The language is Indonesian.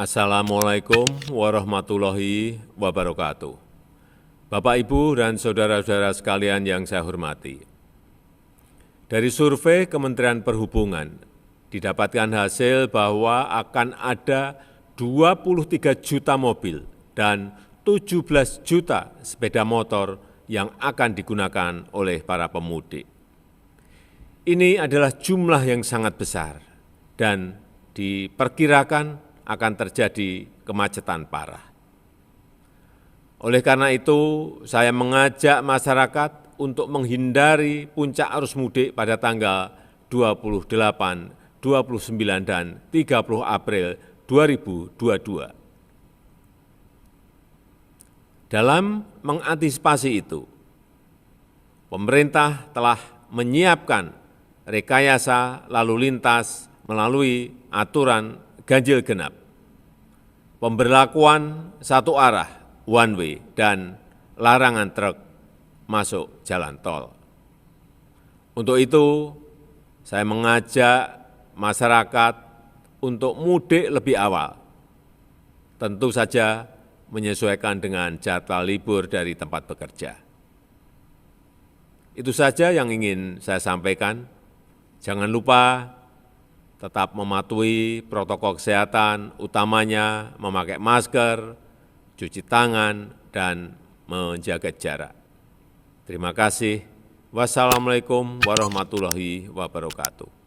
Assalamualaikum warahmatullahi wabarakatuh. Bapak, Ibu, dan saudara-saudara sekalian yang saya hormati. Dari survei Kementerian Perhubungan, didapatkan hasil bahwa akan ada 23 juta mobil dan 17 juta sepeda motor yang akan digunakan oleh para pemudik. Ini adalah jumlah yang sangat besar dan diperkirakan akan terjadi kemacetan parah. Oleh karena itu, saya mengajak masyarakat untuk menghindari puncak arus mudik pada tanggal 28, 29, dan 30 April 2022. Dalam mengantisipasi itu, pemerintah telah menyiapkan rekayasa lalu lintas melalui aturan ganjil genap, pemberlakuan satu arah one way, dan larangan truk masuk jalan tol. Untuk itu, saya mengajak masyarakat untuk mudik lebih awal, tentu saja menyesuaikan dengan jadwal libur dari tempat bekerja. Itu saja yang ingin saya sampaikan. Jangan lupa tetap mematuhi protokol kesehatan, utamanya memakai masker, cuci tangan, dan menjaga jarak. Terima kasih. Wassalamualaikum warahmatullahi wabarakatuh.